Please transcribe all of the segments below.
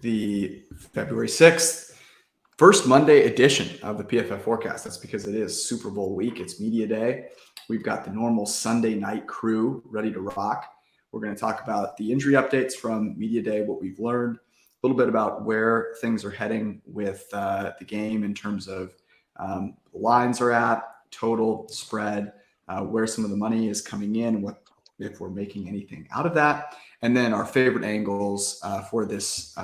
the February 6th, first Monday edition of the PFF Forecast. That's because it is Super Bowl week. It's media day. We've got the normal Sunday night crew ready to rock. We're going to talk about the injury updates from media day, what we've learned, a little bit about where things are heading with the game in terms of lines are at, total, spread, where some of the money is coming in, what if we're making anything out of that, and then our favorite angles for this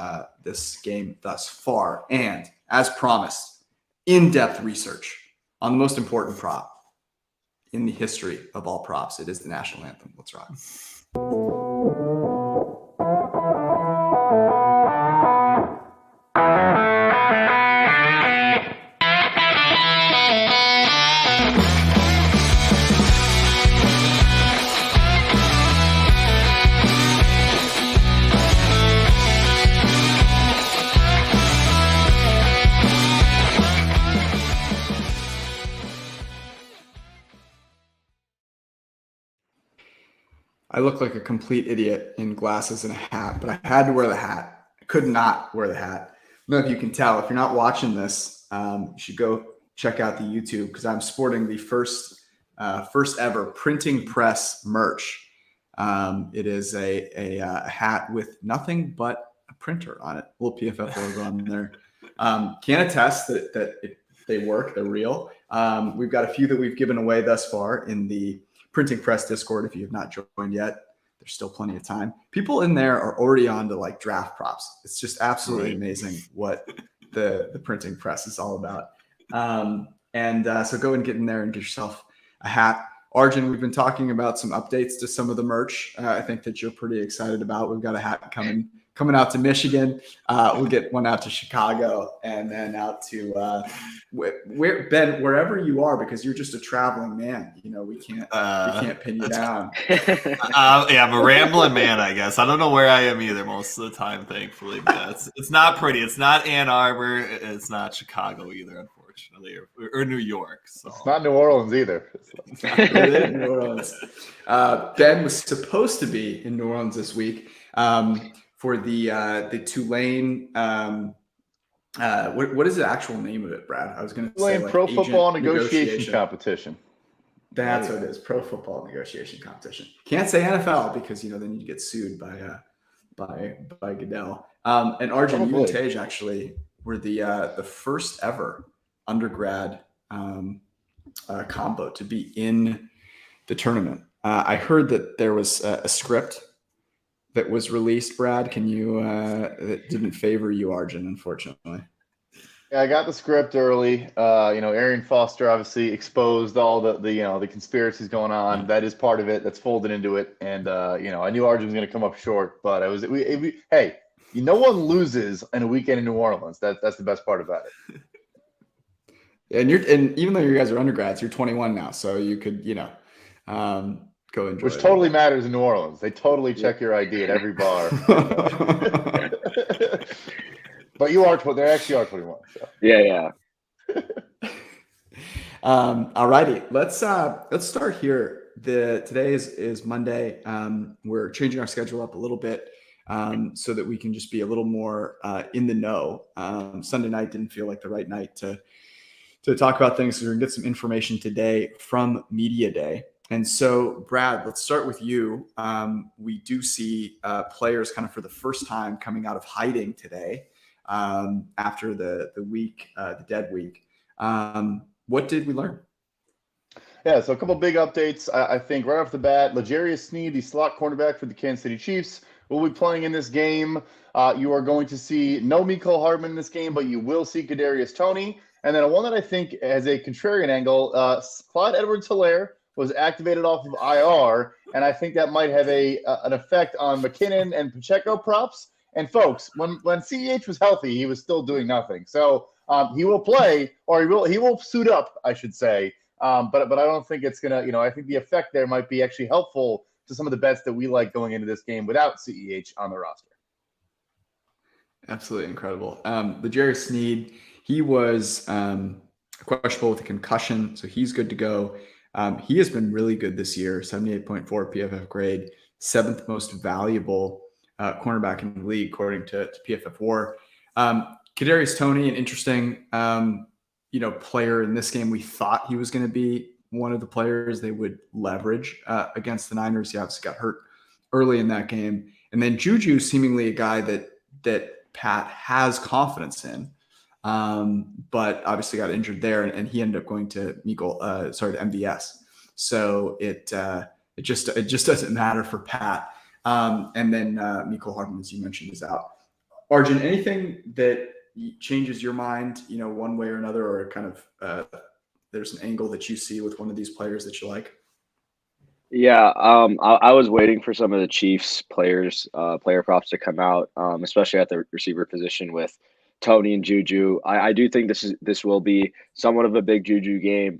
game thus far. And as promised, in-depth research on the most important prop in the history of all props. It is the national anthem. Let's rock. I look like a complete idiot in glasses and a hat, but I had to wear the hat. I could not wear the hat. I don't know if you can tell. If you're not watching this, you should go check out the YouTube because I'm sporting the first ever printing press merch. It is a hat with nothing but a printer on it. A little PFF logo on there. Can attest that they work. They're real. We've got a few that we've given away thus far in the Printing Press Discord. If you have not joined yet, there's still plenty of time. People in there are already on to like draft props. It's just absolutely amazing what the Printing Press is all about. So go and get in there and get yourself a hat. Arjun, we've been talking about some updates to some of the merch. I think that you're pretty excited about. We've got a hat coming out to Michigan. We'll get one out to Chicago and then out to Ben, wherever you are, because you're just a traveling man. You know, we can't pin you down. I'm a rambling man, I guess. I don't know where I am either most of the time, thankfully. But it's not pretty. It's not Ann Arbor. It's not Chicago either, unfortunately, or New York. So it's not New Orleans either. It's not New Orleans. Ben was supposed to be in New Orleans this week. For the Tulane, what is the actual name of it, Brad? I was going to say like Pro Football Negotiation Competition. That's what it is, Pro Football Negotiation Competition. Can't say NFL because then you get sued by Goodell. And Arjun, you and Tej actually were the first ever undergrad combo to be in the tournament. I heard that there was a script that was released, Brad. Can you that didn't favor you, Arjun, unfortunately. Yeah, I got the script early. Arian Foster obviously exposed all the conspiracies going on. That is part of it. That's folded into it. And I knew Arjun was going to come up short, but hey, no one loses in a weekend in New Orleans. That's the best part about it. And even though you guys are undergrads, you're 21 now, so you could go enjoy. Which totally matters in New Orleans. They totally check your ID at every bar. But they actually are 21. So. Yeah. All righty. Let's start here. Today is Monday. We're changing our schedule up a little bit so that we can just be a little more in the know. Sunday night didn't feel like the right night to talk about things. So we're gonna get some information today from Media Day. And so, Brad, let's start with you. We do see players kind of for the first time coming out of hiding today after the week, the dead week. What did we learn? Yeah, so a couple big updates. I think right off the bat, L'Jarius Sneed, the slot cornerback for the Kansas City Chiefs, will be playing in this game. You are going to see no Mecole Hardman in this game, but you will see Kadarius Toney. And then one that I think has a contrarian angle, Clyde Edwards-Helaire was activated off of IR, and I think that might have an effect on McKinnon and Pacheco props. And folks, when CEH was healthy, he was still doing nothing. So he will play, or he will suit up, I should say. But I don't think it's gonna. I think the effect there might be actually helpful to some of the bets that we like going into this game without CEH on the roster. Absolutely incredible. L'Jarius Sneed, he was questionable with a concussion, so he's good to go. He has been really good this year, 78.4 PFF grade, 7th most valuable cornerback in the league, according to PFF War. Kadarius Toney, an interesting, player in this game. We thought he was going to be one of the players they would leverage against the Niners. He obviously got hurt early in that game. And then Juju, seemingly a guy that Pat has confidence in, but obviously got injured there, and he ended up going to MVS. So it just doesn't matter for Pat. And then Mecole Hardman, as you mentioned, is out. Arjun, anything that changes your mind, one way or another, or kind of there's an angle that you see with one of these players that you like? Yeah, I was waiting for some of the Chiefs player props to come out, especially at the receiver position with Tony and Juju. I do think this will be somewhat of a big Juju game.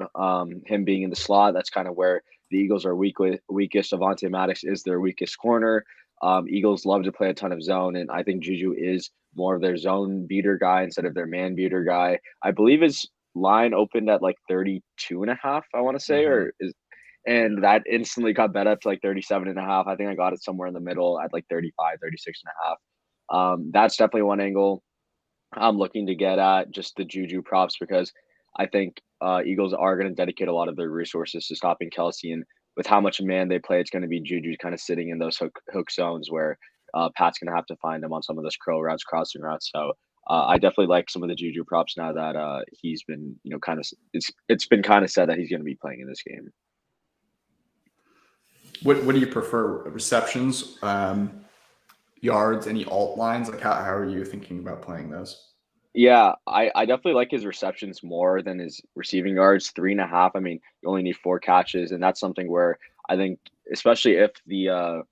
Him being in the slot, that's kind of where the Eagles are weakest. Avonte Maddox is their weakest corner. Eagles love to play a ton of zone, and I think Juju is more of their zone beater guy instead of their man beater guy. I believe his line opened at like 32.5, I want to say, and that instantly got bet up to like 37.5. I think I got it somewhere in the middle at like 35, 36.5. That's definitely one angle I'm looking to get at, just the Juju props, because I think Eagles are going to dedicate a lot of their resources to stopping Kelsey. And with how much man they play, it's going to be Juju kind of sitting in those hook zones where Pat's going to have to find him on some of those curl routes, crossing routes. So I definitely like some of the Juju props now that he's been, it's been kind of said that he's going to be playing in this game. What do you prefer? Receptions, yards, any alt lines? Like how are you thinking about playing those? Yeah, I definitely like his receptions more than his receiving yards. 3.5. I mean, you only need 4 catches, and that's something where I think, especially if the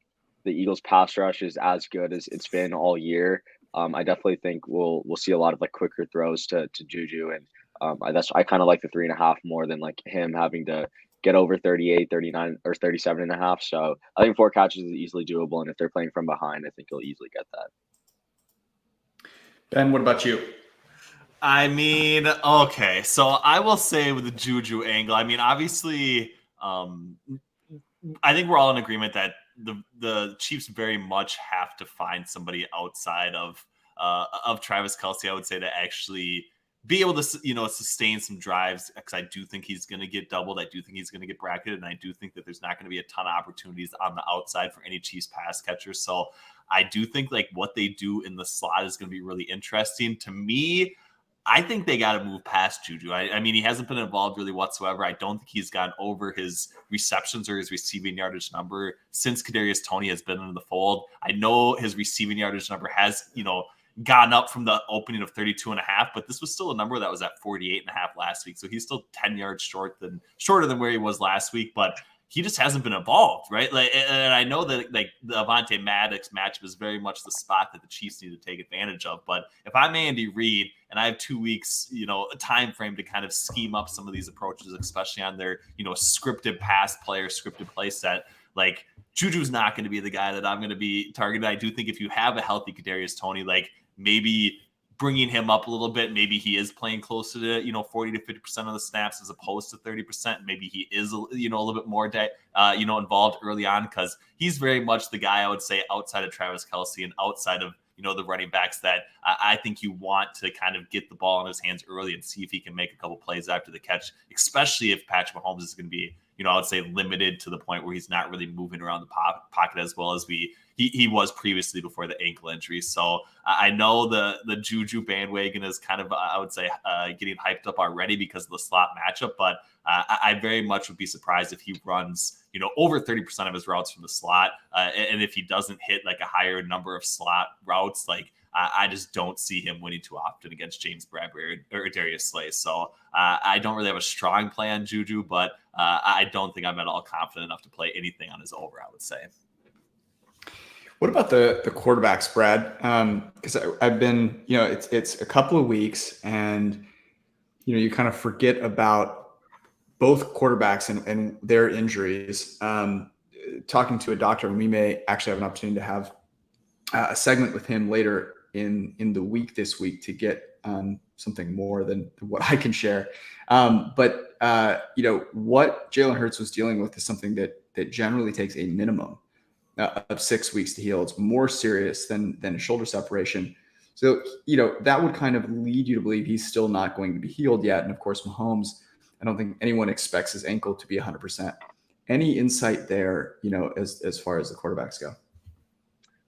Eagles pass rush is as good as it's been all year, I definitely think we'll see a lot of like quicker throws to Juju, and I kind of like the 3.5 more than like him having to get over 38, 39, or 37.5. So I think 4 catches is easily doable, and if they're playing from behind, I think he'll easily get that. Ben, what about you? I mean, okay, so I will say with the Juju angle, I mean, obviously, I think we're all in agreement that the Chiefs very much have to find somebody outside of Travis Kelce, I would say, to actually be able to, sustain some drives, because I do think he's going to get doubled. I do think he's going to get bracketed, and I do think that there's not going to be a ton of opportunities on the outside for any Chiefs pass catchers. So I do think like what they do in the slot is going to be really interesting. To me, I think they got to move past Juju. I mean, he hasn't been involved really whatsoever. I don't think he's gotten over his receptions or his receiving yardage number since Kadarius Toney has been in the fold. I know his receiving yardage number has, gotten up from the opening of 32.5, but this was still a number that was at 48.5 last week. So he's still 10 yards shorter than where he was last week, but he just hasn't been involved, right? And I know that like the Avonte Maddox matchup is very much the spot that the Chiefs need to take advantage of. But if I'm Andy Reid and I have 2 weeks, a time frame to kind of scheme up some of these approaches, especially on their, scripted pass player, scripted play set, like Juju's not going to be the guy that I'm going to be targeting. I do think if you have a healthy Kadarius Toney, like maybe bringing him up a little bit, maybe he is playing closer to 40 to 50% of the snaps as opposed to 30%. Maybe he is a little bit more involved early on, because he's very much the guy I would say outside of Travis Kelce and outside of the running backs that I think you want to kind of get the ball in his hands early and see if he can make a couple plays after the catch, especially if Patrick Mahomes is going to be I would say limited to the point where he's not really moving around the pocket as well as he was previously before the ankle injury. So I know the Juju bandwagon is kind of, I would say, getting hyped up already because of the slot matchup, but I very much would be surprised if he runs, over 30% of his routes from the slot. And if he doesn't hit like a higher number of slot routes, like I just don't see him winning too often against James Bradbury or Darius Slay. So I don't really have a strong play on Juju, but I don't think I'm at all confident enough to play anything on his over, I would say. What about the quarterbacks, Brad? Because I've been, it's a couple of weeks, and you kind of forget about both quarterbacks and their injuries. Talking to a doctor, and we may actually have an opportunity to have a segment with him later in the week this week to get something more than what I can share. But what Jalen Hurts was dealing with is something that generally takes a minimum of 6 weeks to heal. It's more serious than a shoulder separation. So, that would kind of lead you to believe he's still not going to be healed yet. And of course, Mahomes, I don't think anyone expects his ankle to be 100%. Any insight there, as far as the quarterbacks go?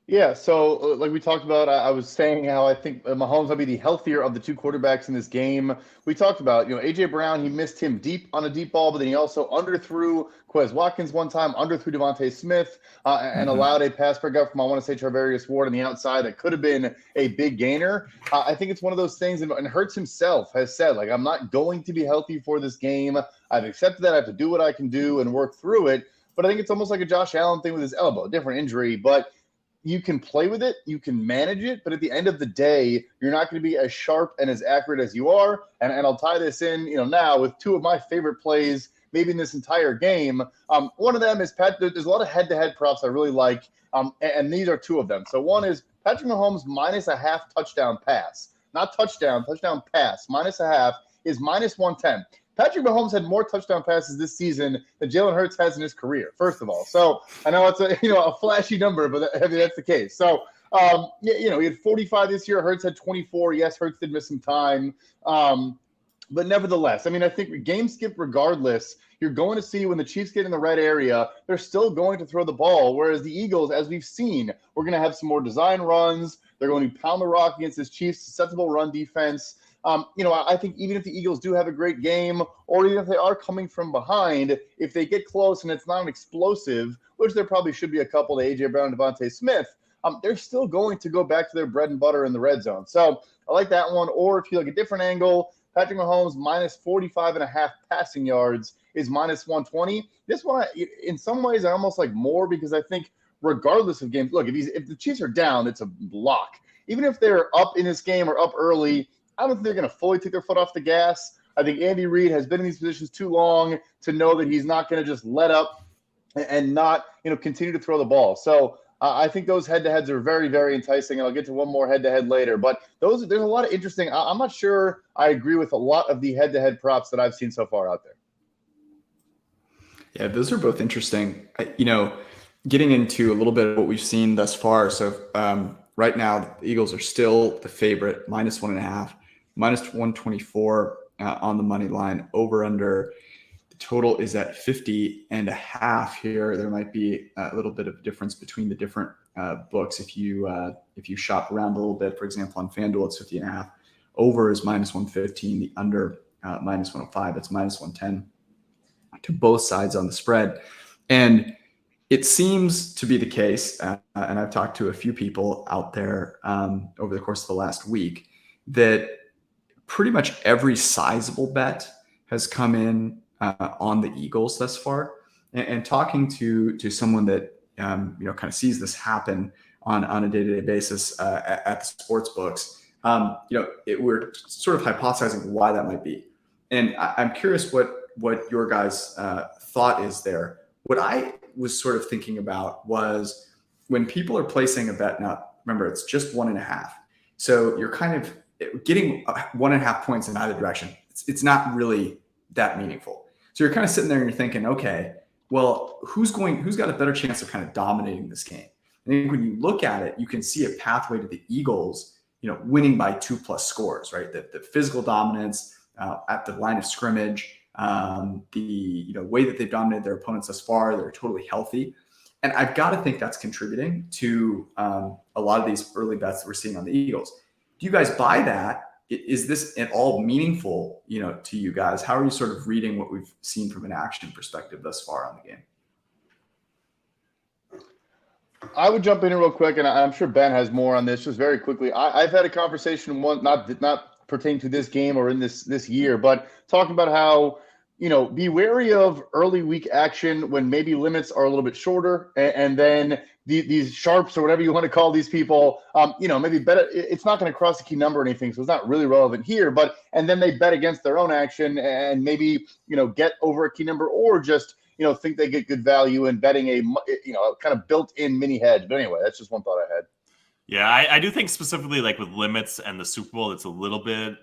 Yeah, so like we talked about, I was saying how I think Mahomes will be the healthier of the two quarterbacks in this game. We talked about, A.J. Brown, he missed him deep on a deep ball, but then he also underthrew Quez Watkins one time, underthrew Devontae Smith, and allowed a pass breakup from, I want to say, Charvarius Ward on the outside that could have been a big gainer. I think it's one of those things, and Hurts himself has said, I'm not going to be healthy for this game. I've accepted that. I have to do what I can do and work through it. But I think it's almost like a Josh Allen thing with his elbow, different injury, but you can play with it, you can manage it, but at the end of the day, you're not going to be as sharp and as accurate as you are. And I'll tie this in, now with two of my favorite plays, maybe in this entire game. One of them is there's a lot of head-to-head props I really like, and these are two of them. So one is Patrick Mahomes minus a half touchdown pass, not touchdown pass, minus a half is minus 110. Patrick Mahomes had more touchdown passes this season than Jalen Hurts has in his career, first of all. So I know it's a flashy number, but that's the case. So, he had 45 this year. Hurts had 24. Yes, Hurts did miss some time. But nevertheless, I think game skip regardless, you're going to see when the Chiefs get in the red area, they're still going to throw the ball. Whereas the Eagles, as we've seen, we're going to have some more design runs. They're going to pound the rock against this Chiefs susceptible run defense. I think even if the Eagles do have a great game, or even if they are coming from behind, if they get close and it's not an explosive, which there probably should be a couple to A.J. Brown and Devontae Smith, they're still going to go back to their bread and butter in the red zone. So I like that one. Or if you like a different angle, Patrick Mahomes minus 45.5 passing yards is minus 120. This one, in some ways, I almost like more because I think regardless of games, look, if the Chiefs are down, it's a lock. Even if they're up in this game or up early, I don't think they're going to fully take their foot off the gas. I think Andy Reid has been in these positions too long to know that he's not going to just let up and not, continue to throw the ball. So I think those head-to-heads are very, very enticing. And I'll get to one more head-to-head later. But there's a lot of interesting. I'm not sure I agree with a lot of the head-to-head props that I've seen so far out there. Yeah, those are both interesting. Getting into a little bit of what we've seen thus far. So right now, the Eagles are still the favorite, minus 1.5. Minus 124 on the money line. Over under, the total is at 50.5 here. There might be a little bit of difference between the different books. If you shop around a little bit, for example, on FanDuel, it's 50.5. Over is minus 115. The under minus 105. It's minus 110 to both sides on the spread. And it seems to be the case, and I've talked to a few people out there over the course of the last week, that pretty much every sizable bet has come in on the Eagles thus far. And talking to someone that kind of sees this happen on a day-to-day basis at the sports books, we're sort of hypothesizing why that might be. And I'm curious what your guys' thought is there. What I was sort of thinking about was when people are placing a bet. Now, remember, it's just 1.5. So you're kind of getting 1.5 points in either direction. It's not really that meaningful. So you're kind of sitting there and you're thinking, okay, well, who's got a better chance of kind of dominating this game? I think when you look at it, you can see a pathway to the Eagles, winning by 2+ scores, right? The physical dominance at the line of scrimmage, the way that they've dominated their opponents thus far, they're totally healthy. And I've got to think that's contributing to a lot of these early bets that we're seeing on the Eagles. Do you guys buy that? Is this at all meaningful, to you guys? How are you sort of reading what we've seen from an action perspective thus far on the game? I would jump in real quick, and I'm sure Ben has more on this. Just very quickly, I've had a conversation, not pertaining to this game or in this year, but talking about how be wary of early week action when maybe limits are a little bit shorter, and then these sharps or whatever you want to call these people, maybe bet it's not going to cross the key number or anything, so it's not really relevant here. And then they bet against their own action and maybe get over a key number, or just think they get good value in betting a kind of built-in mini hedge. But anyway, that's just one thought I had. Yeah, I do think specifically like with limits and the Super Bowl, it's a little bit,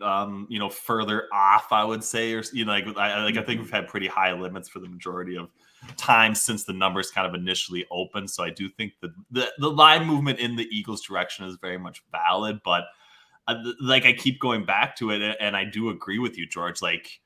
further off, I would say, or I think we've had pretty high limits for the majority of time since the numbers kind of initially opened. So I do think the line movement in the Eagles' direction is very much valid. But like I keep going back to it, and I do agree with you, George. Like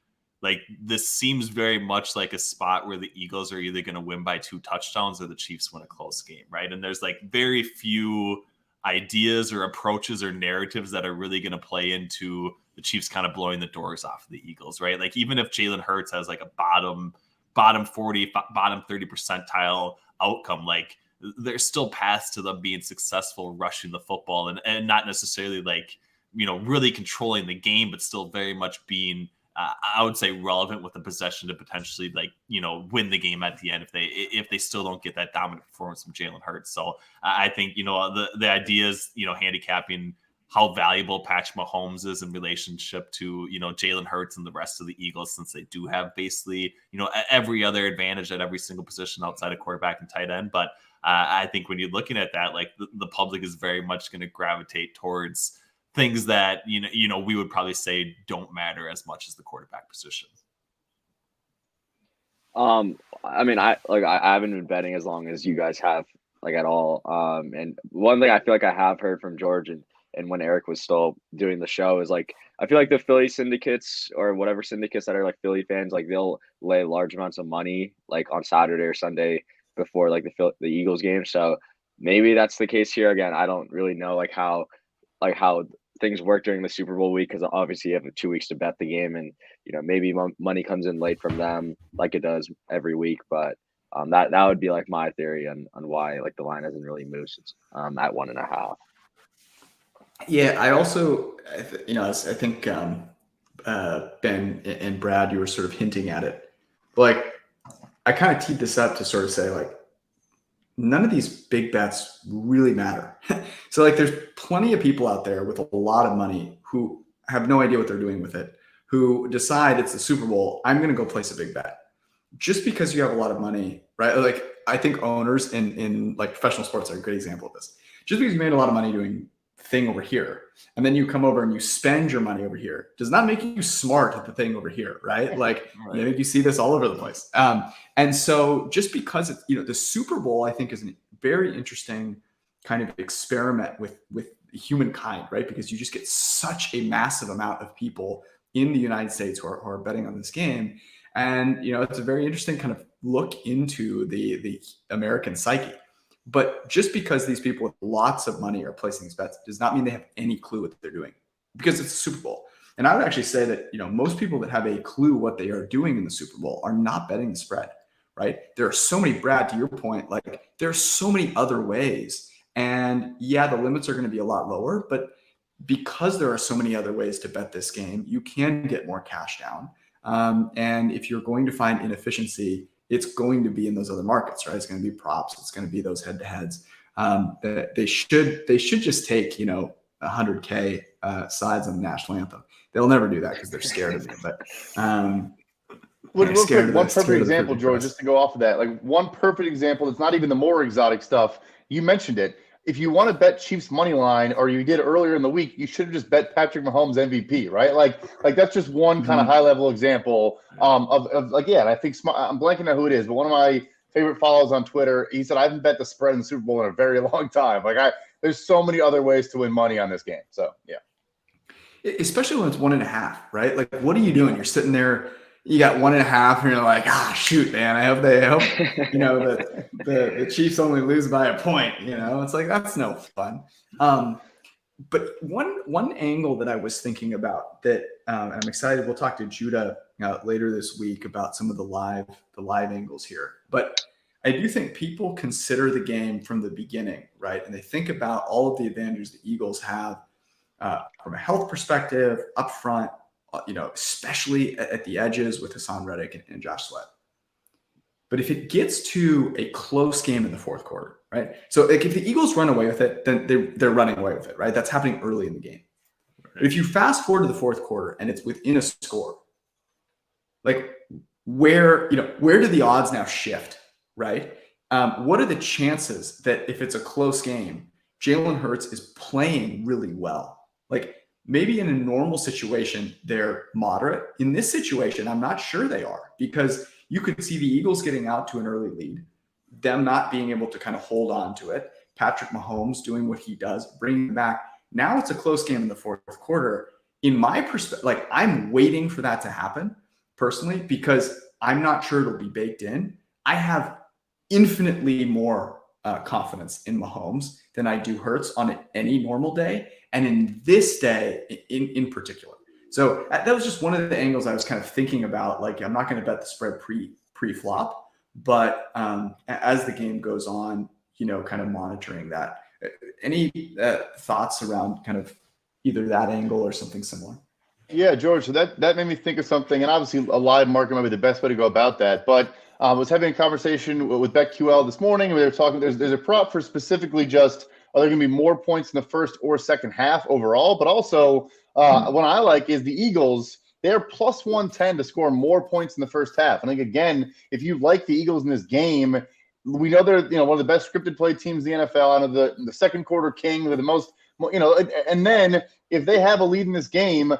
this seems very much like a spot where the Eagles are either going to win by 2 touchdowns or the Chiefs win a close game, right? And there's like very few ideas or approaches or narratives that are really going to play into the Chiefs kind of blowing the doors off of the Eagles, right? Like even if Jalen Hurts has like a bottom 40, bottom 30 percentile outcome, like there's still paths to them being successful rushing the football and not necessarily like, really controlling the game, but still very much being, I would say, relevant with the possession to potentially like, win the game at the end if they still don't get that dominant performance from Jalen Hurts. So I think, the idea is, handicapping how valuable Patrick Mahomes is in relationship to, Jalen Hurts and the rest of the Eagles, since they do have basically, every other advantage at every single position outside of quarterback and tight end. But I think when you're looking at that, like the public is very much going to gravitate towards things that, we would probably say don't matter as much as the quarterback position. I mean, I haven't been betting as long as you guys have, like, at all. And one thing I feel like I have heard from George and when Eric was still doing the show is like, I feel like the Philly syndicates or whatever syndicates that are like Philly fans, like they'll lay large amounts of money like on Saturday or Sunday before like the Eagles game. So maybe that's the case here. Again, I don't really know like how things work during the Super Bowl week, because obviously you have 2 weeks to bet the game, and maybe money comes in late from them like it does every week. But that would be like my theory on why like the line hasn't really moved since at 1.5. Yeah, I also, I think Ben and Brad, you were sort of hinting at it. Like, I kind of teed this up to sort of say, like, none of these big bets really matter. So, like, there's plenty of people out there with a lot of money who have no idea what they're doing with it, who decide it's the Super Bowl, I'm going to go place a big bet. Just because you have a lot of money, right? Like, I think owners in like professional sports are a great example of this. Just because you made a lot of money doing thing over here, and then you come over and you spend your money over here, does not make you smart at the thing over here, right? Like, Right. I think you see this all over the place. And so just because it's, the Super Bowl, I think, is a very interesting kind of experiment with humankind, right? Because you just get such a massive amount of people in the United States who are betting on this game. And, it's a very interesting kind of look into the American psyche. But just because these people with lots of money are placing these bets does not mean they have any clue what they're doing, because it's the Super Bowl. And I would actually say that, most people that have a clue what they are doing in the Super Bowl are not betting the spread, right? There are so many, Brad, to your point, like there are so many other ways. And yeah, the limits are going to be a lot lower, but because there are so many other ways to bet this game, you can get more cash down. And if you're going to find inefficiency, it's going to be in those other markets, right? It's going to be props. It's going to be those head-to-heads. They should just take, 100K sides on the national anthem. They'll never do that because they're scared of me. But one perfect example, George, just to go off of that, like one perfect example. It's not even the more exotic stuff. You mentioned it. If you want to bet Chiefs money line, or you did earlier in the week, you should have just bet Patrick Mahomes MVP, right? Like that's just one kind of high level example of like, yeah. And I think I'm blanking on who it is, but one of my favorite follows on Twitter, he said, I haven't bet the spread in the Super Bowl in a very long time. Like there's so many other ways to win money on this game. So yeah. Especially when it's 1.5, right? Like, what are you doing? You're sitting there, you got 1.5, and you're like, shoot, man, I hope the Chiefs only lose by a point. It's like, that's no fun. But one angle that I was thinking about that I'm excited, we'll talk to Judah later this week about some of the live angles here. But I do think people consider the game from the beginning, right? And they think about all of the advantages the Eagles have from a health perspective up front, especially at the edges with Hassan Reddick and Josh Sweat. But if it gets to a close game in the fourth quarter, right? So like if the Eagles run away with it, then they're running away with it, right? That's happening early in the game. Right. But if you fast forward to the fourth quarter and it's within a score, like where do the odds now shift, right? What are the chances that if it's a close game, Jalen Hurts is playing really well? Like maybe in a normal situation, they're moderate. In this situation, I'm not sure they are, because you could see the Eagles getting out to an early lead, them not being able to kind of hold on to it, Patrick Mahomes doing what he does, bringing it back. Now it's a close game in the fourth quarter. In my perspective, like, I'm waiting for that to happen personally, because I'm not sure it'll be baked in. I have infinitely more confidence in Mahomes than I do Hurts on any normal day, and in this day in particular. So that was just one of the angles I was kind of thinking about. Like, I'm not going to bet the spread pre-flop, but as the game goes on, kind of monitoring that. Any thoughts around kind of either that angle or something similar? Yeah, George. So that made me think of something, and obviously a live market might be the best way to go about that. But I was having a conversation with BetQL this morning, and we were talking. There's a prop for specifically just, are there going to be more points in the first or second half overall? But also, what I like is the Eagles. They're plus 110 to score more points in the first half. And I think, again, if you like the Eagles in this game, we know they're one of the best scripted play teams in the NFL. Out of the second quarter king with the most, and then if they have a lead in this game,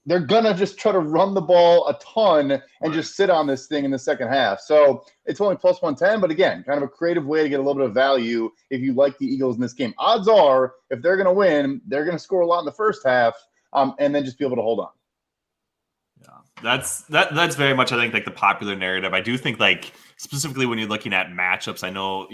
they're going to just try to run the ball a ton and just sit on this thing in the second half. So it's only plus 110, but again, kind of a creative way to get a little bit of value if you like the Eagles in this game. Odds are, if they're going to win, they're going to score a lot in the first half, and then just be able to hold on. Yeah, that's very much, I think, like the popular narrative. I do think, like, specifically when you're looking at matchups, I know,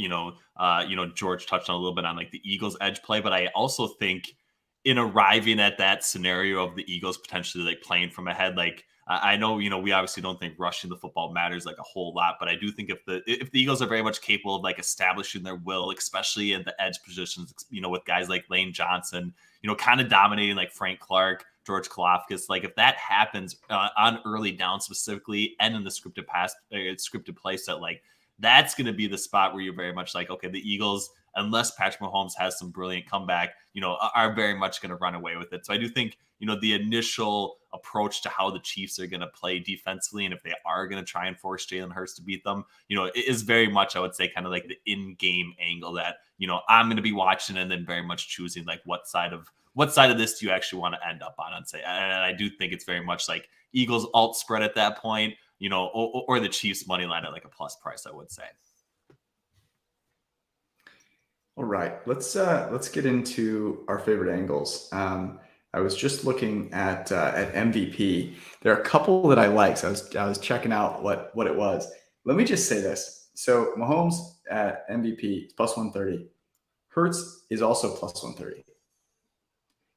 George touched on a little bit on like the Eagles edge play, but I also think in arriving at that scenario of the Eagles potentially like playing from ahead, like I know, we obviously don't think rushing the football matters like a whole lot, but I do think if the Eagles are very much capable of like establishing their will, especially in the edge positions, with guys like Lane Johnson, kind of dominating like Frank Clark, George Kalafkas, like if that happens on early down specifically and in the scripted play set, like that's going to be the spot where you're very much like, okay, the Eagles, unless Patrick Mahomes has some brilliant comeback, are very much going to run away with it. So I do think, the initial approach to how the Chiefs are going to play defensively, and if they are going to try and force Jalen Hurts to beat them, it is very much, I would say, kind of like the in-game angle that, I'm going to be watching and then very much choosing like what side of this do you actually want to end up on and say. And I do think it's very much like Eagles alt spread at that point, or the Chiefs money line at like a plus price, I would say. All right, let's get into our favorite angles. I was just looking at MVP. There are a couple that I like. So I was checking out what it was. Let me just say this. So Mahomes at MVP is plus 130. Hurts is also plus 130.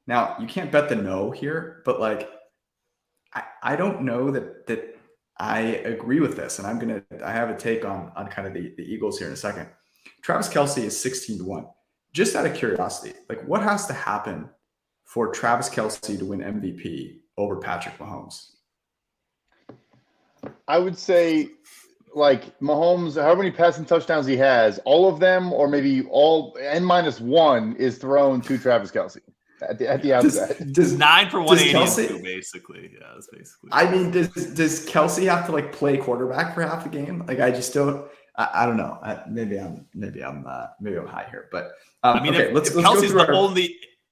Now you can't bet the no here, but like I don't know that I agree with this, and I have a take on kind of the Eagles here in a second. Travis Kelce is 16-1. Just out of curiosity, like what has to happen for Travis Kelce to win MVP over Patrick Mahomes? I would say, like, Mahomes, however many passing touchdowns he has, all of them, or maybe all n-1 is thrown to Travis Kelce at the outset. Does 9 for 180 basically? Yeah, that's basically. I mean, does Kelce have to like play quarterback for half the game? Like, I just don't. I don't know. Maybe I'm high here, but I mean, okay,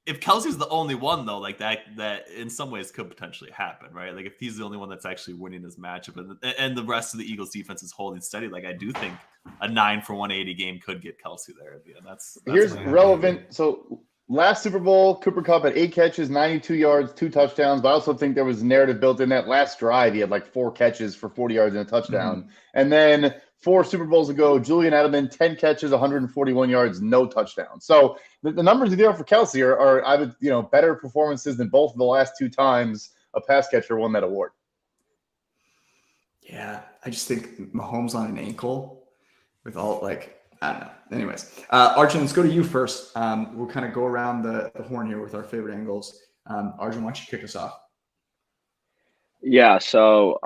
if Kelce's the only one though, like that in some ways could potentially happen, right? Like if he's the only one that's actually winning this matchup, and the rest of the Eagles defense is holding steady, like I do think a 9 for 180 game could get Kelce there at the end. That's here's relevant. So last Super Bowl, Cooper Kupp had 8 catches, 92 yards, 2 touchdowns. But I also think there was narrative built in that last drive. He had like 4 catches for 40 yards and a touchdown. Mm-hmm. And then 4 Super Bowls ago, Julian Edelman, 10 catches, 141 yards, no touchdown. So the numbers you have for Kelce are I would, better performances than both of the last 2 times a pass catcher won that award. Yeah, I just think Mahomes on an ankle with all like, I don't know. Anyways, Arjun, let's go to you first. We'll kind of go around the horn here with our favorite angles. Arjun, why don't you kick us off? Yeah, so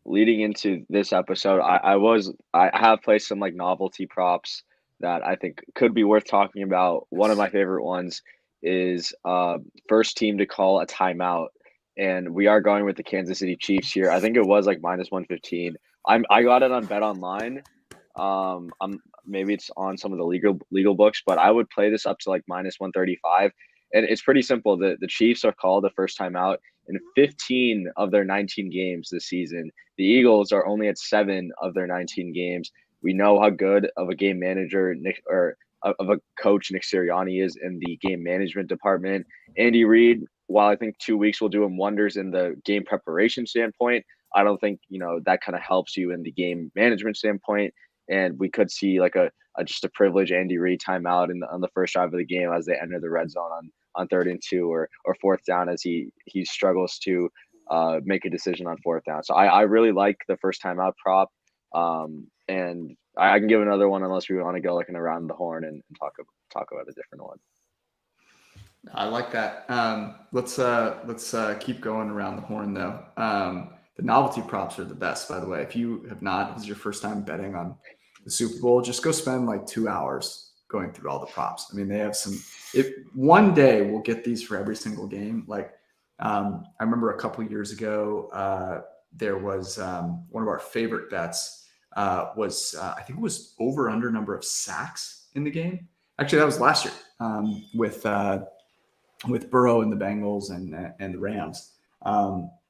leading into this episode, I have placed some like novelty props that I think could be worth talking about. One of my favorite ones is first team to call a timeout, and we are going with the Kansas City Chiefs here. I think it was like minus 115. I got it on Bet Online. Maybe it's on some of the legal books, but I would play this up to like minus 135. And it's pretty simple. The Chiefs are called the first time out in 15 of their 19 games this season. The Eagles are only at 7 of their 19 games. We know how good of a game manager of a coach Nick Sirianni is in the game management department. Andy Reid, while I think 2 weeks will do him wonders in the game preparation standpoint, I don't think, that kind of helps you in the game management standpoint. And we could see like just a privilege Andy Reid timeout on the first drive of the game as they enter the red zone on 3rd and 2 or 4th down as he struggles to make a decision on 4th down. So I really like the first timeout prop. And I can give another one unless we want to go like an around the horn and talk about a different one. I like that. Let's keep going around the horn though. The novelty props are the best, by the way. If you have not, this is your first time betting on the Super Bowl, just go spend like 2 hours going through all the props. I mean, they have one day we'll get these for every single game. Like, I remember a couple years ago, there was one of our favorite bets was I think it was over under number of sacks in the game. Actually, that was last year with Burrow and the Bengals and the Rams.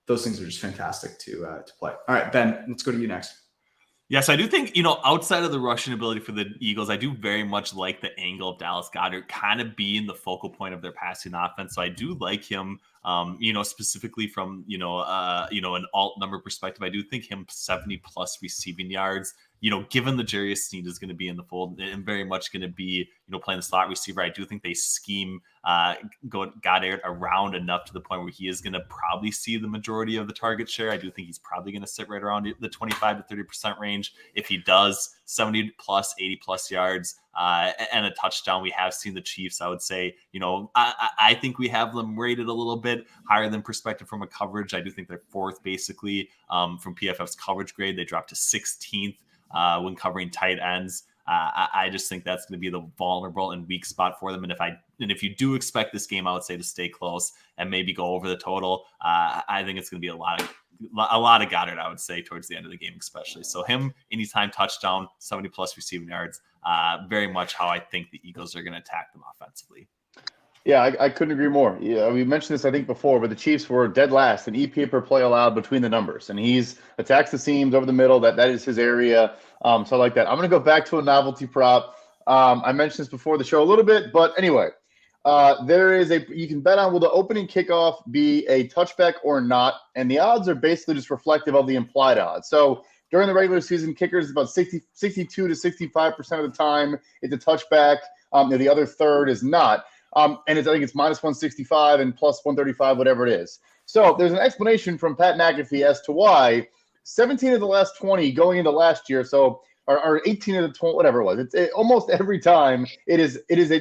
Those things are just fantastic to play. All right, Ben, let's go to you next. Yes, I do think, outside of the rushing ability for the Eagles, I do very much like the angle of Dallas Goedert kind of being the focal point of their passing offense. So I do like him, specifically from, an alt number perspective. I do think him 70 plus receiving yards, given the L'Jarius Sneed is going to be in the fold and very much going to be, playing the slot receiver. I do think they scheme Goddard around enough to the point where he is going to probably see the majority of the target share. I do think he's probably going to sit right around the 25 to 30% range. If he does 70 plus, 80 plus yards and a touchdown, we have seen the Chiefs, I would say, I think we have them rated a little bit higher than perspective from a coverage. I do think they're 4th basically from PFF's coverage grade. They dropped to 16th when covering tight ends. I just think that's going to be the vulnerable and weak spot for them. And if you do expect this game, I would say to stay close and maybe go over the total. I think it's going to be a lot of Goddard, I would say, towards the end of the game, especially. So him, anytime touchdown, 70 plus receiving yards, very much how I think the Eagles are going to attack them offensively. Yeah, I couldn't agree more. Yeah, we mentioned this, I think, before, but the Chiefs were dead last in EPA per play allowed between the numbers. And he's attacks the seams over the middle. That is his area. So I like that. I'm going to go back to a novelty prop. I mentioned this before the show a little bit, but anyway, you can bet on will the opening kickoff be a touchback or not. And the odds are basically just reflective of the implied odds. So during the regular season, kickers about 62 to 65% of the time it's a touchback. The other third is not. And I think it's minus 165 and plus 135, whatever it is. So there's an explanation from Pat McAfee as to why 17 of the last 20 going into last year, or 18 of the 20, whatever it was. Almost every time it is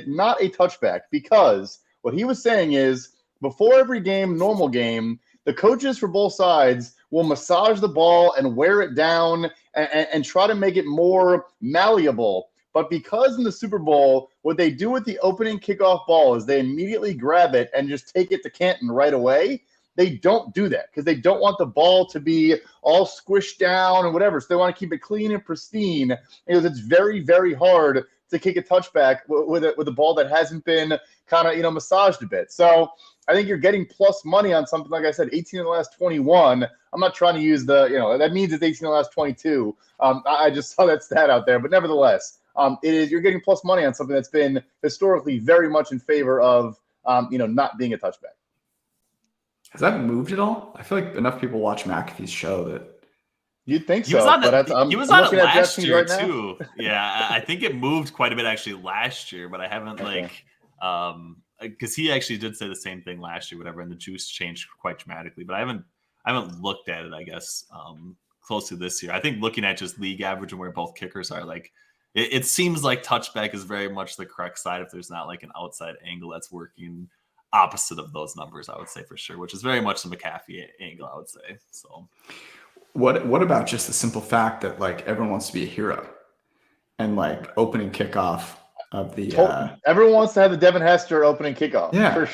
not a touchback, because what he was saying is before every game, normal game, the coaches for both sides will massage the ball and wear it down and try to make it more malleable. But because in the Super Bowl, what they do with the opening kickoff ball is they immediately grab it and just take it to Canton right away. They don't do that because they don't want the ball to be all squished down and whatever. So they want to keep it clean and pristine, because it's very, very hard to kick a touchback with a ball that hasn't been kind of, massaged a bit. So I think you're getting plus money on something, like I said, 18 of the last 21. I'm not trying to use that means it's 18 of the last 22. I just saw that stat out there, but nevertheless, you're getting plus money on something that's been historically very much in favor of, not being a touchback. Has that moved at all? I feel like enough people watch McAfee's show that you'd think so. He was on it last year right too. Yeah, I think it moved quite a bit actually last year, but I haven't because he actually did say the same thing last year, whatever, and the juice changed quite dramatically. But I haven't looked at it, I guess, closely this year. I think looking at just league average and where both kickers are, like it seems like touchback is very much the correct side if there's not like an outside angle that's working opposite of those numbers, I would say, for sure, which is very much the McAfee angle, I would say. So what about just the simple fact that like everyone wants to be a hero and like opening kickoff of the everyone wants to have the Devin Hester opening kickoff. Yeah, for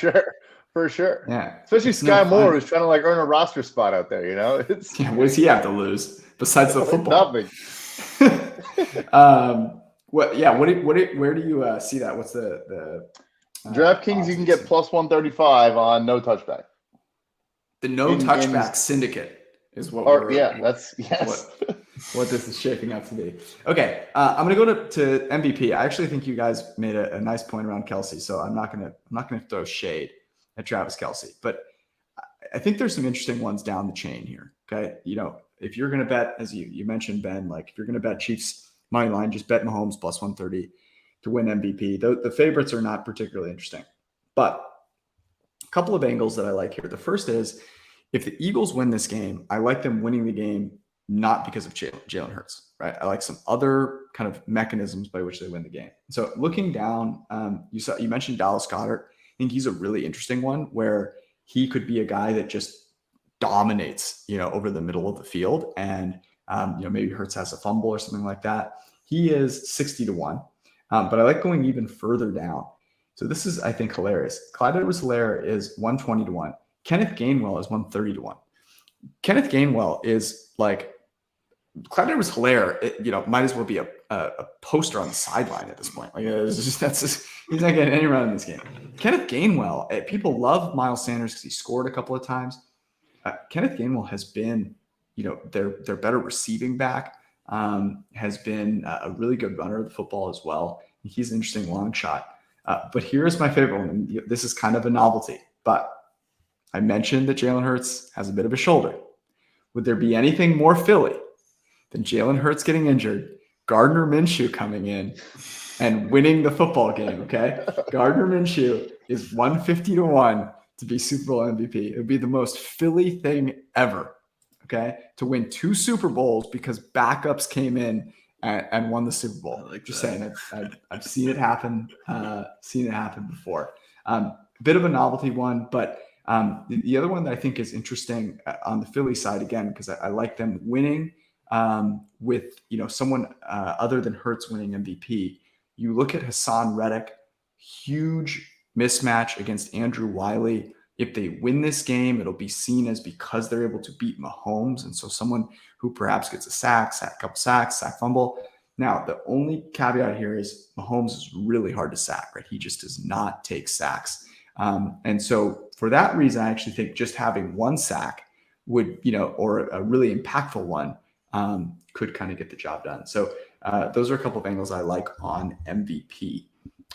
sure. Yeah, especially Sky Moore, who's trying to like earn a roster spot out there. What does he have to lose besides the football? Nothing. Where do you see that? What's the DraftKings, you can get plus 135 on no touchback. The no touchback syndicate is what what this is shaping up to be. Okay, I'm gonna go to MVP. I actually think you guys made a nice point around Kelsey, so I'm not gonna throw shade at Travis Kelsey, but I think there's some interesting ones down the chain here. Okay, if you're gonna bet, as you mentioned, Ben, like if you're gonna bet Chiefs money line, just bet Mahomes plus 130 to win MVP. The favorites are not particularly interesting, but a couple of angles that I like here. The first is if the Eagles win this game, I like them winning the game not because of Jalen Hurts, right? I like some other kind of mechanisms by which they win the game. So looking down, you mentioned Dallas Goedert. I think he's a really interesting one where he could be a guy that just dominates, over the middle of the field, and maybe Hurts has a fumble or something like that. He is 60-1, but I like going even further down. So this is, I think, hilarious. Clyde Edwards-Helaire is 120-1. Kenneth Gainwell is 130-1. Kenneth Gainwell is like Clyde Edwards-Helaire. Might as well be a poster on the sideline at this point. Like he's not getting any run in this game. Kenneth Gainwell, people love Miles Sanders because he scored a couple of times. Kenneth Gainwell has been, their better receiving back. Has been a really good runner of the football as well. He's an interesting long shot. But here's my favorite one. This is kind of a novelty, but I mentioned that Jalen Hurts has a bit of a shoulder. Would there be anything more Philly than Jalen Hurts getting injured, Gardner Minshew coming in and winning the football game? Okay. Gardner Minshew is 150-1 to be Super Bowl MVP. It would be the most Philly thing ever. Okay. To win 2 Super Bowls because backups came in and won the Super Bowl. Like just saying, I've seen it happen. Seen it happen before. Bit of a novelty one, but the other one that I think is interesting on the Philly side, again, because I like them winning with someone other than Hurts winning MVP. You look at Hassan Reddick, huge mismatch against Andrew Wiley. If they win this game, it'll be seen as because they're able to beat Mahomes. And so someone who perhaps gets a couple sacks, sack fumble. Now, the only caveat here is Mahomes is really hard to sack, right? He just does not take sacks. And so for that reason, I actually think just having one sack would, or a really impactful one could kind of get the job done. So those are a couple of angles I like on MVP.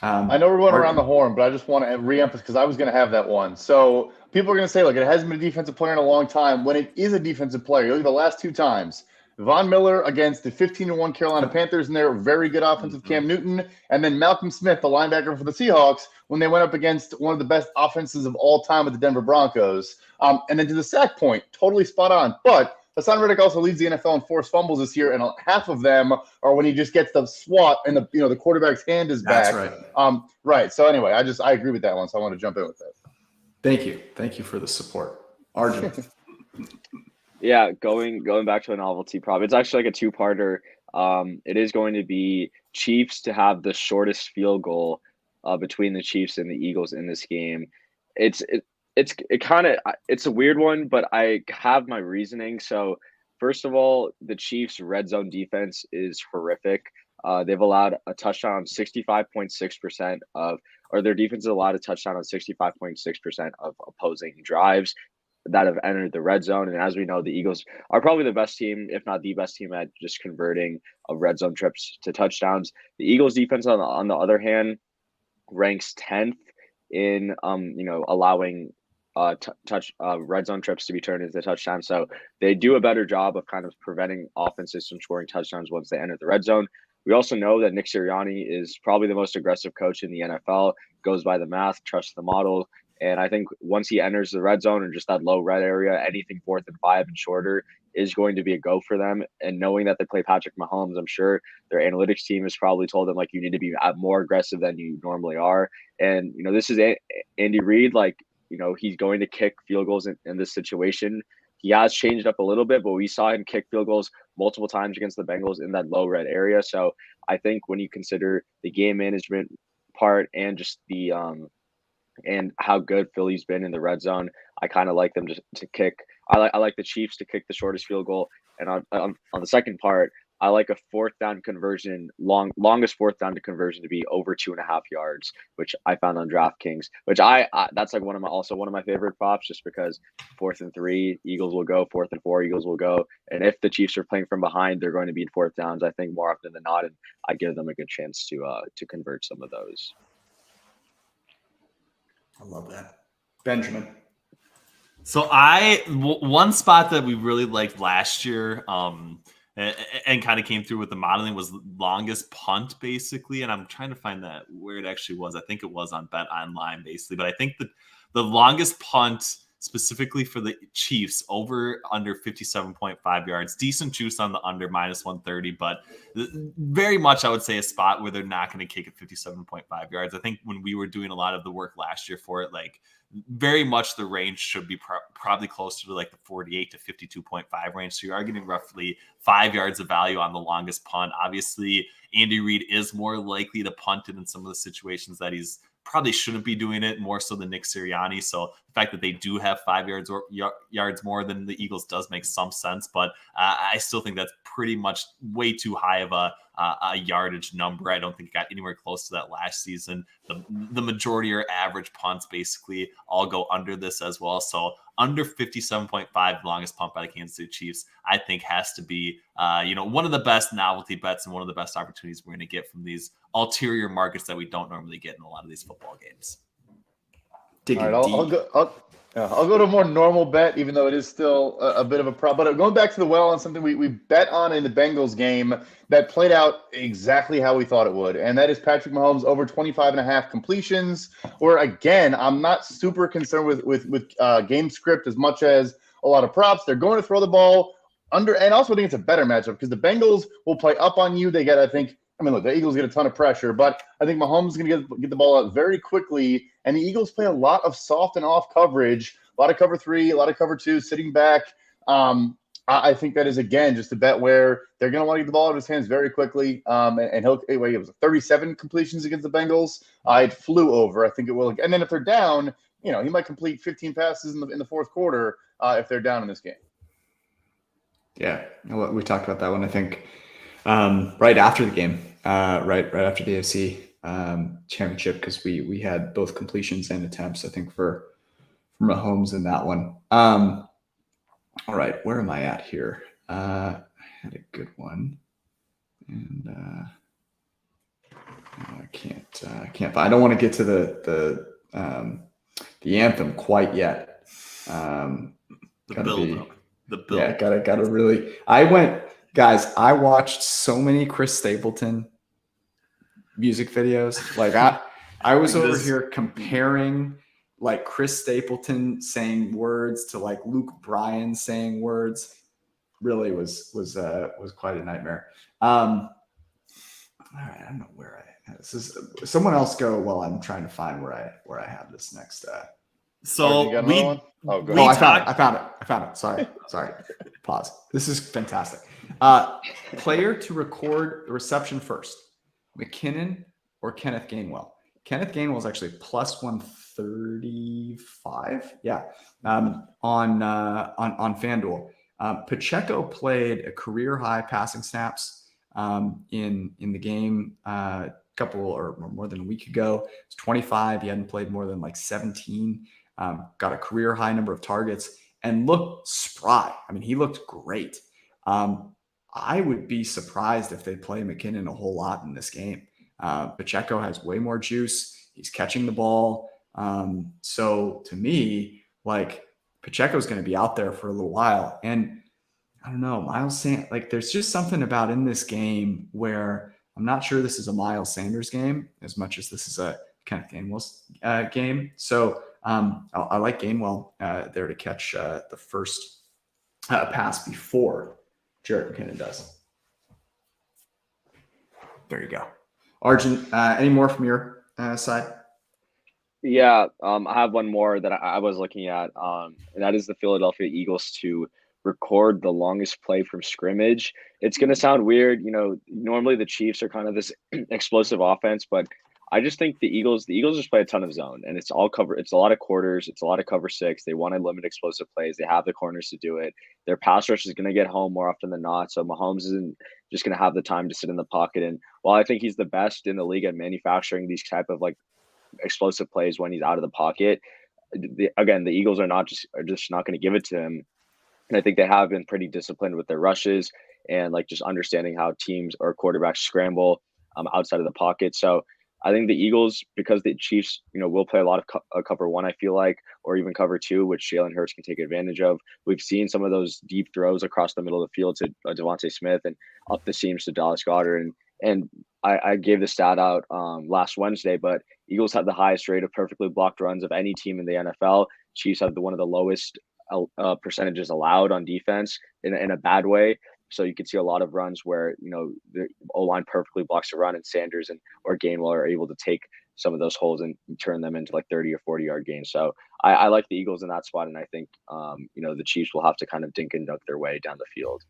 I know we're going around the horn, but I just want to reemphasize because I was going to have that one. So people are going to say, look, it hasn't been a defensive player in a long time. When it is a defensive player, look at the last 2 times. Von Miller against the 15-1 Carolina Panthers and their very good offensive Cam Newton, and then Malcolm Smith, the linebacker for the Seahawks, when they went up against one of the best offenses of all time with the Denver Broncos. And then to the sack point, totally spot on. But Hassan Reddick also leads the NFL in forced fumbles this year, and half of them are when he just gets the swat and the quarterback's hand is back. That's right. Right. So anyway, I agree with that one, so I want to jump in with that. Thank you for the support, Arjun. Yeah, going back to a novelty prop. It's actually like a 2-parter. It is going to be Chiefs to have the shortest field goal between the Chiefs and the Eagles in this game. It's a weird one, but I have my reasoning. So first of all, the Chiefs' red zone defense is horrific. They've allowed a touchdown on 65.6% or their defense has allowed a touchdown on 65.6% of opposing drives that have entered the red zone. And as we know, the Eagles are probably the best team, if not the best team, at just converting red zone trips to touchdowns. The Eagles defense, on the other hand, ranks 10th in allowing red zone trips to be turned into touchdowns. So they do a better job of kind of preventing offenses from scoring touchdowns once they enter the red zone. We also know that Nick Sirianni is probably the most aggressive coach in the NFL, goes by the math, trusts the model. And I think once he enters the red zone and just that low red area, anything 4th and 5 and shorter is going to be a go for them. And knowing that they play Patrick Mahomes, I'm sure their analytics team has probably told them, like, you need to be more aggressive than you normally are. And, this is Andy Reid. Like, he's going to kick field goals in this situation. He has changed up a little bit, but we saw him kick field goals multiple times against the Bengals in that low red area. So I think when you consider the game management part and just the and how good Philly's been in the red zone, I kind of like them to kick. I like the Chiefs to kick the shortest field goal. And on the second part, I like a fourth down conversion, longest fourth down to conversion to be over 2.5 yards, which I found on DraftKings, which I that's like one of my favorite props, just because 4th and 3, Eagles will go, 4th and 4, Eagles will go. And if the Chiefs are playing from behind, they're going to be in fourth downs, I think, more often than not. And I give them a good chance to convert some of those. I love that. Benjamin. So one spot that we really liked last year, and kind of came through with the modeling, was longest punt, basically. And I'm trying to find that where it actually was. I think it was on Bet Online, basically. But I think that the longest punt specifically for the Chiefs, over under 57.5 yards, decent juice on the under, -130, but very much I would say a spot where they're not going to kick at 57.5 yards. I think when we were doing a lot of the work last year for it, like very much the range should be probably closer to like the 48 to 52.5 range. So you are getting roughly 5 yards of value on the longest punt. Obviously, Andy Reid is more likely to punt it in some of the situations that he's probably shouldn't be doing it, more so than Nick Sirianni. So the fact that they do have 5 yards more than the Eagles does make some sense, but I still think that's pretty much way too high of a yardage number. I don't think it got anywhere close to that last season. The majority or average punts basically all go under this as well. So under 57.5, longest punt by the Kansas City Chiefs, I think has to be, one of the best novelty bets and one of the best opportunities we're going to get from these ulterior markets that we don't normally get in a lot of these football games. Digging All right, I'll go to a more normal bet, even though it is still a bit of a problem. But going back to the well on something we bet on in the Bengals game that played out exactly how we thought it would, and that is Patrick Mahomes over 25.5 completions. Where again, I'm not super concerned with game script as much as a lot of props. They're going to throw the ball under, and also I think it's a better matchup because the Bengals will play up on you. They get, look, the Eagles get a ton of pressure, but I think Mahomes is going to get the ball out very quickly, and the Eagles play a lot of soft and off coverage, a lot of cover 3, a lot of cover 2, sitting back. I think that is, again, just a bet where they're going to want to get the ball out of his hands very quickly, and he'll – it was 37 completions against the Bengals. It flew over. I think it will – and then if they're down, he might complete 15 passes in the fourth quarter if they're down in this game. Yeah, we talked about that one, I think, right after the game, right after the AFC championship, because we had both completions and attempts, I think, for Mahomes in that one. All right, where am I at here? I had a good one, and I can't. I don't want to get to the anthem quite yet. The build-up. The build. Yeah, gotta really. I watched so many Chris Stapleton music videos. Like I was over here comparing like Chris Stapleton saying words to like Luke Bryan saying words. Really was quite a nightmare. All right, I don't know where this is. Someone else go while I'm trying to find where I have this next. So I found it. Sorry. Pause. This is fantastic. Player to record the reception first: McKinnon or Kenneth Gainwell. Kenneth Gainwell is actually plus 135. Yeah, on FanDuel. Pacheco played a career high passing snaps in the game a couple or more than a week ago. It's 25. He hadn't played more than like 17. Got a career high number of targets and looked spry. I mean, he looked great. I would be surprised if they play McKinnon a whole lot in this game. Pacheco has way more juice. He's catching the ball. So to me, like, Pacheco is going to be out there for a little while. And I don't know, Miles Sanders, like, there's just something about in this game where I'm not sure this is a Miles Sanders game as much as this is a Kenneth Gainwell's game. So I like Gainwell there to catch the first pass before Jerick McKinnon does. There you go. Arjun, any more from your side? Yeah, I have one more that I was looking at, and that is the Philadelphia Eagles to record the longest play from scrimmage. It's going to sound weird. Normally the Chiefs are kind of this explosive offense, but I just think the Eagles just play a ton of zone, and it's all cover. It's a lot of quarters. It's a lot of cover six. They want to limit explosive plays. They have the corners to do it. Their pass rush is going to get home more often than not. So Mahomes isn't just going to have the time to sit in the pocket. And while I think he's the best in the league at manufacturing these type of like explosive plays when he's out of the pocket, the Eagles are just not going to give it to him. And I think they have been pretty disciplined with their rushes and like just understanding how teams or quarterbacks scramble outside of the pocket. So I think the Eagles, because the Chiefs, will play a lot of cover one, I feel like, or even cover two, which Jalen Hurts can take advantage of. We've seen some of those deep throws across the middle of the field to Devontae Smith and up the seams to Dallas Goedert. And I gave the stat out last Wednesday, but Eagles have the highest rate of perfectly blocked runs of any team in the NFL. Chiefs have one of the lowest percentages allowed on defense in a bad way. So you can see a lot of runs where, the O-line perfectly blocks a run, and Sanders or Gainwell are able to take some of those holes and turn them into like 30 or 40-yard gains. So I like the Eagles in that spot, and I think, the Chiefs will have to kind of dink and dunk their way down the field.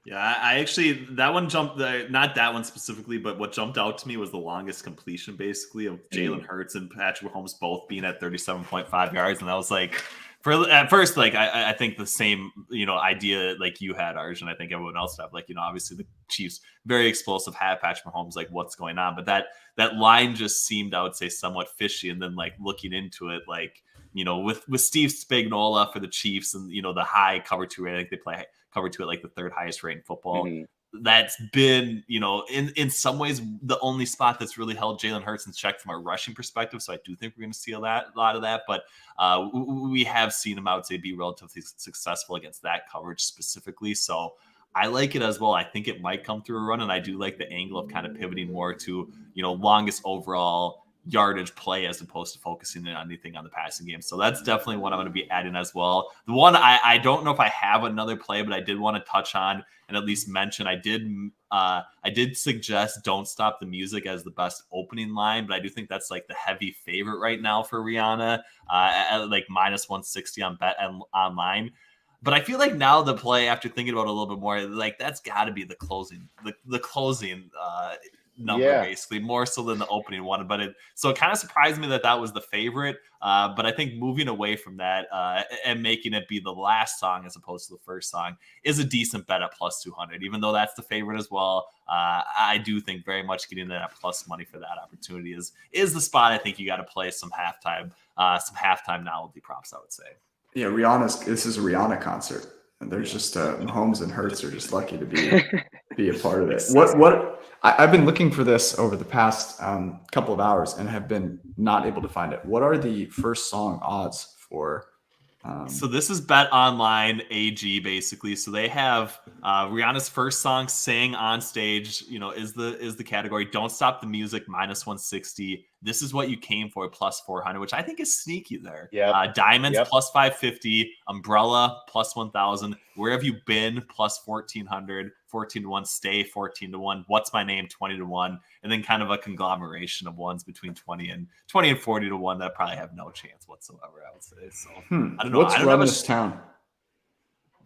Yeah, I actually, that one jumped, not that one specifically, but what jumped out to me was the longest completion basically of Jalen Hurts and Patrick Mahomes both being at 37.5 yards. And I was like, at first, like, I think the same, idea like you had, Arjun, I think everyone else had, like, obviously the Chiefs, very explosive, have Patrick Mahomes, like, what's going on? But that line just seemed, I would say, somewhat fishy. And then, like, looking into it, like, with Steve Spagnuolo for the Chiefs and, the high cover two rate, I think they play cover two at like the third highest rate in football. That's been, in some ways, the only spot that's really held Jalen Hurts in check from a rushing perspective. So I do think we're going to see a lot of that. But we have seen him, I would say, be relatively successful against that coverage specifically. So I like it as well. I think it might come through a run. And I do like the angle of kind of pivoting more to, longest overall yardage play as opposed to focusing on anything on the passing game. So that's definitely one I'm going to be adding as well. The one I don't know if I have another play, but I did want to touch on and at least mention, I did suggest Don't Stop the Music as the best opening line, but I do think that's like the heavy favorite right now for Rihanna at like minus 160 on Bet online. But I feel like now the play, after thinking about it a little bit more, like that's got to be the closing number, basically, more so than the opening one. But so it kind of surprised me that was the favorite. But I think moving away from that and making it be the last song as opposed to the first song is a decent bet at plus 200, even though that's the favorite as well. I do think very much getting that plus money for that opportunity is the spot. I think you got to play some halftime novelty props, I would say. Yeah, this is a Rihanna concert. And there's just Mahomes and Hurts are just lucky to be a part of it. What I've been looking for this over the past couple of hours and have been not able to find it. What are the first song odds for? So this is Bet Online AG basically. So they have Rihanna's first song sang on stage. Is the category Don't Stop the Music minus 160. This Is What You Came For plus 400, which I think is sneaky there. Yeah. Diamonds plus 550. Umbrella plus 1,000. Where Have You Been plus 1,400. 14-1. Stay 14-1. What's My Name 20-1. And then kind of a conglomeration of ones between 20 and 40-1 that probably have no chance whatsoever, I would say. So I don't know. What's Run This Town?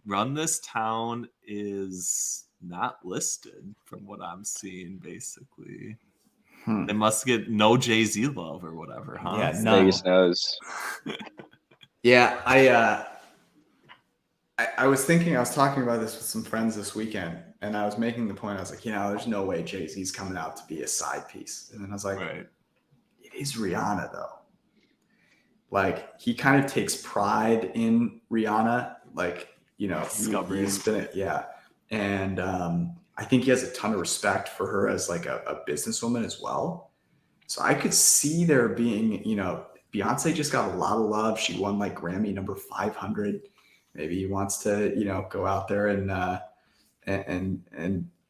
Run This Town is not listed from what I'm seeing, basically. They must get no Jay-Z love or whatever, huh? Yeah, no. Vegas knows. Yeah, I was talking about this with some friends this weekend, and I was making the point, I was like, there's no way Jay-Z's coming out to be a side piece. And then I was like, It is Rihanna, though. Like, he kind of takes pride in Rihanna. Like, he's been it. Yeah. And I think he has a ton of respect for her as like a businesswoman as well. So I could see there being, Beyonce just got a lot of love. She won like Grammy number 500. Maybe he wants to, go out there and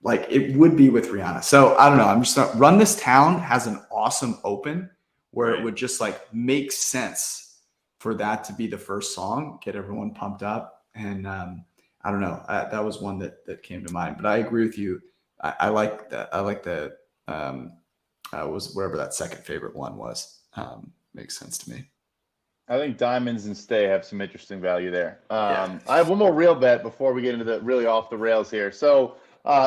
like it would be with Rihanna. So I don't know. I'm just Run This Town has an awesome open where it would just like make sense for that to be the first song, get everyone pumped up. And I don't know. That was one that came to mind, but I agree with you. I like that. I like the was wherever that second favorite one was. Makes sense to me. I think Diamonds and Stay have some interesting value there. I have one more real bet before we get into the really off the rails here. So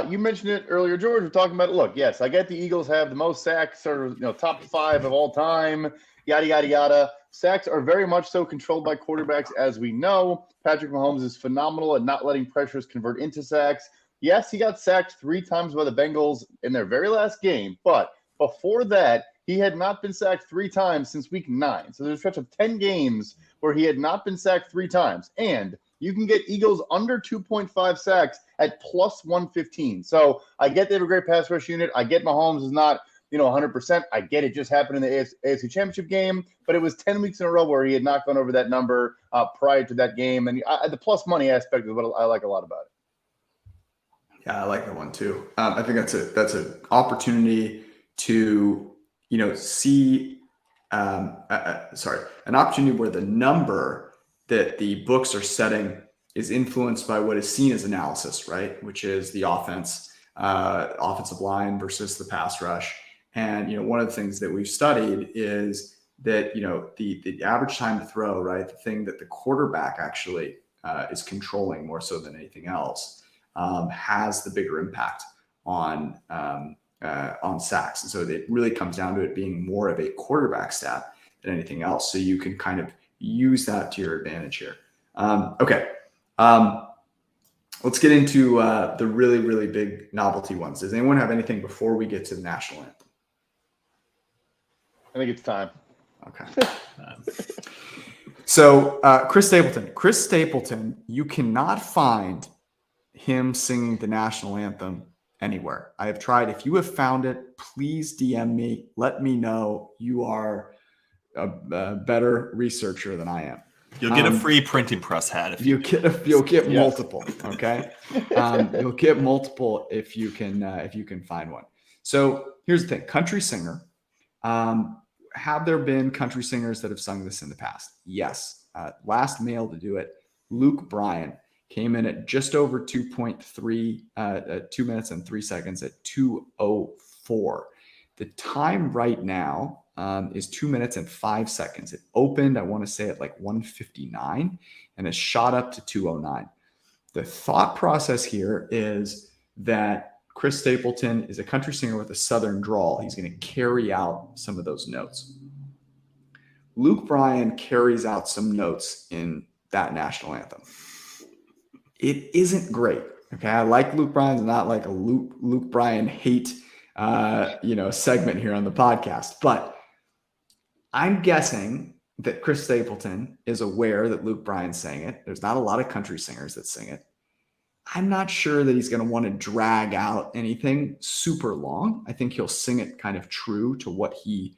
You mentioned it earlier, George. We're talking about it. Look, yes, I get the Eagles have the most sacks, or top 5 of all time. Yada yada yada. Sacks are very much so controlled by quarterbacks, as we know. Patrick Mahomes is phenomenal at not letting pressures convert into sacks. Yes, he got sacked 3 times by the Bengals in their very last game, but before that, he had not been sacked 3 times since week 9. So there's a stretch of 10 games where he had not been sacked 3 times. And you can get Eagles under 2.5 sacks at plus 115. So I get they have a great pass rush unit. I get Mahomes is not 100%. I get it just happened in the AFC Championship game, but it was 10 weeks in a row where he had not gone over that number prior to that game. And the plus money aspect is what I like a lot about it. Yeah, I like that one too. I think that's an opportunity to see an opportunity where the number that the books are setting is influenced by what is seen as analysis, right? Which is the offensive line versus the pass rush. And one of the things that we've studied is that the average time to throw, right, the thing that the quarterback actually is controlling more so than anything else, has the bigger impact on sacks. And so it really comes down to it being more of a quarterback stat than anything else. So you can kind of use that to your advantage here. Okay. Let's get into the really, really big novelty ones. Does anyone have anything before we get to the national anthem? I think it's time. Okay. So Chris Stapleton, you cannot find him singing the national anthem anywhere. I have tried. If you have found it, please DM me. Let me know. You are a better researcher than I am. You'll get a free printing press hat if you'll get multiple. Okay, you'll get multiple if you can find one. So here's the thing: country singer. Have there been country singers that have sung this in the past? Yes. Last male to do it, Luke Bryan, came in at just over 2.3, 2 minutes and 3 seconds at 2:04. The time right now is 2 minutes and 5 seconds. It opened, I want to say, at like 1:59 and has shot up to 2:09. The thought process here is that Chris Stapleton is a country singer with a Southern drawl. He's going to carry out some of those notes. Luke Bryan carries out some notes in that national anthem. It isn't great. Okay. I like Luke Bryan. It's not like a Luke Bryan hate, segment here on the podcast, but I'm guessing that Chris Stapleton is aware that Luke Bryan sang it. There's not a lot of country singers that sing it. I'm not sure that he's going to want to drag out anything super long. I think he'll sing it kind of true to what he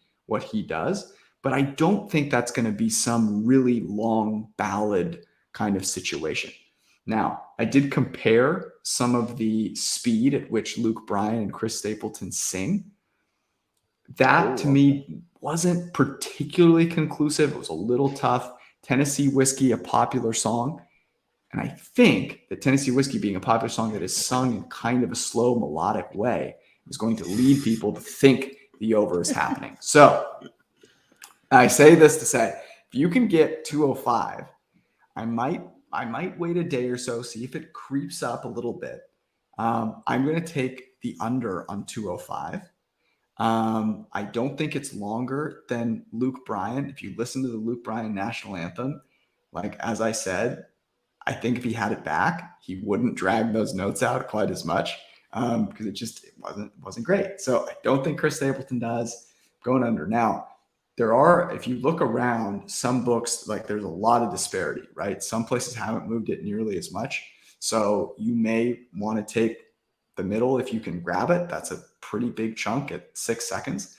does, but I don't think that's going to be some really long ballad kind of situation. Now, I did compare some of the speed at which Luke Bryan and Chris Stapleton sing. That to me wasn't particularly conclusive. It was a little tough. Tennessee Whiskey, a popular song. And I think that Tennessee Whiskey, being a popular song that is sung in kind of a slow melodic way, is going to lead people to think the over is happening. So I say this to say, if you can get 2:05, I might wait a day or so, see if it creeps up a little bit. I'm going to take the under on 2:05. I don't think it's longer than Luke Bryan. If you listen to the Luke Bryan national anthem, like as I said, I think if he had it back, he wouldn't drag those notes out quite as much because it wasn't great. So I don't think Chris Stapleton does. Going under. Now, there are, if you look around, some books, like there's a lot of disparity, right? Some places haven't moved it nearly as much. So you may want to take the middle if you can grab it. That's a pretty big chunk at 6 seconds.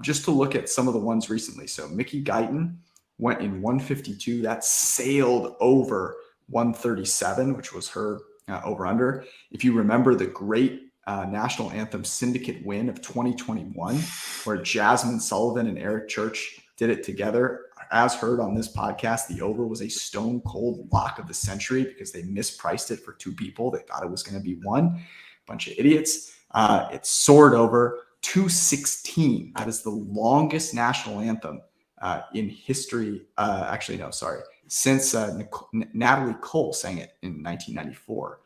Just to look at some of the ones recently. So Mickey Guyton went in 1:52. That sailed over 1:37, which was her over under. If you remember the great national anthem syndicate win of 2021, where Jasmine Sullivan and Eric Church did it together, as heard on this podcast, the over was a stone cold lock of the century because they mispriced it for 2 people. They thought it was going to be 1. Bunch of idiots. It soared over 2:16. That is the longest national anthem in history. Since Natalie Cole sang it in 1994.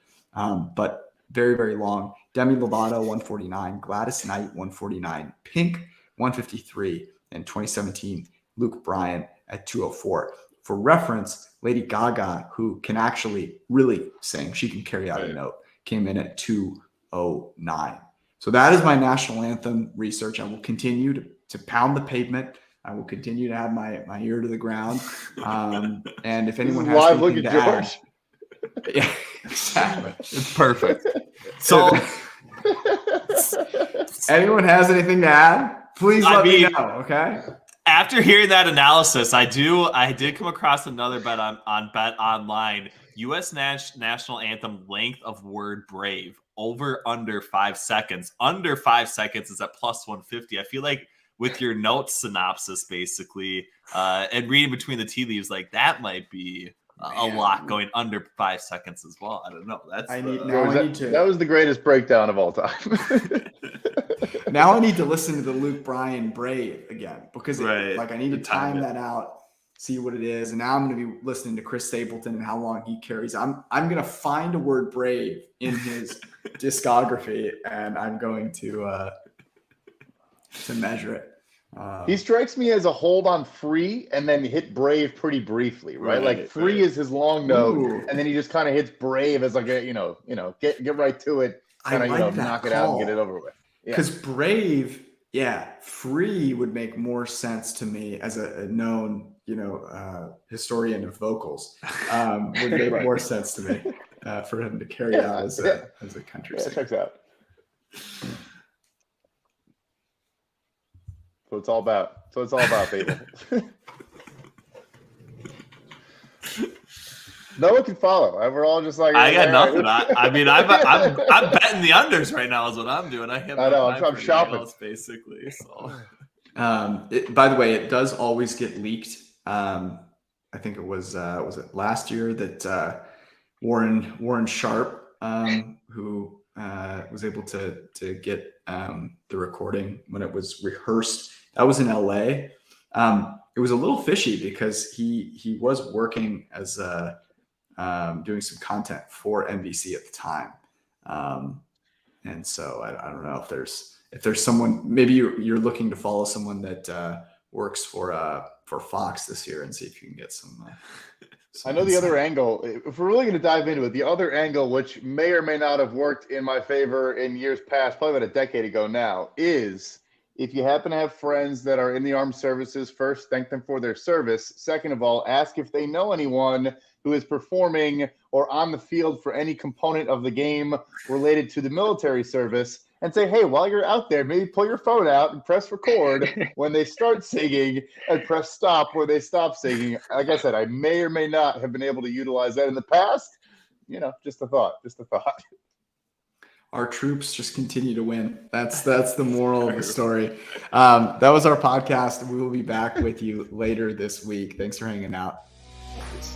But very, very long. Demi Lovato, 149. Gladys Knight, 149. Pink, 153. And 2017, Luke Bryan at 204. For reference, Lady Gaga, who can actually really sing, she can carry out a note, came in at 209. So that is my national anthem research. I will continue to pound the pavement. I will continue to have my ear to the ground. And if anyone has live, look anything at to George. add, yeah, exactly. It's perfect. So anyone has anything to add, please let me know. Okay. After hearing that analysis, I did come across another bet on Bet Online. U.S. national anthem length of word brave over under 5 seconds. Under 5 seconds is at plus 150. I feel like with your notes synopsis, basically, and reading between the tea leaves, like that might be a lot going under 5 seconds as well. I don't know. That was the greatest breakdown of all time. Now I need to listen to the Luke Bryan Brave again because I need to time that out, see what it is. And now I'm going to be listening to Chris Stapleton and how long he carries. I'm going to find a word brave in his discography, and I'm going to measure it. He strikes me as a hold on free and then hit brave pretty briefly, right? Like free is his long note, and then he just kind of hits brave as like a get right to it, kind of knock it out and get it over with. Because brave, free would make more sense to me as a known historian of vocals. Would make more sense to me for him to carry out as a country singer. Checks out. So it's all about people. No one can follow. We're all just like, I got nothing. I'm betting the unders right now is what I'm doing. I know. I'm shopping else, basically. So, by the way, it does always get leaked. I think it was it last year that Warren Sharp, who was able to get the recording when it was rehearsed. That was in LA. It was a little fishy because he was working as doing some content for NBC at the time, and so I don't know if there's someone, maybe you're looking to follow someone that works for Fox this year and see if you can get some. I know the other angle. If we're really going to dive into it, the other angle, which may or may not have worked in my favor in years past, probably about a decade ago now, is if you happen to have friends that are in the armed services, first, thank them for their service. Second of all, ask if they know anyone who is performing or on the field for any component of the game related to the military service, and say, hey, while you're out there, maybe pull your phone out and press record when they start singing and press stop where they stop singing. Like I said, I may or may not have been able to utilize that in the past. Just a thought. Our troops just continue to win. That's the moral of the story. That was our podcast. We will be back with you later this week. Thanks for hanging out. Peace.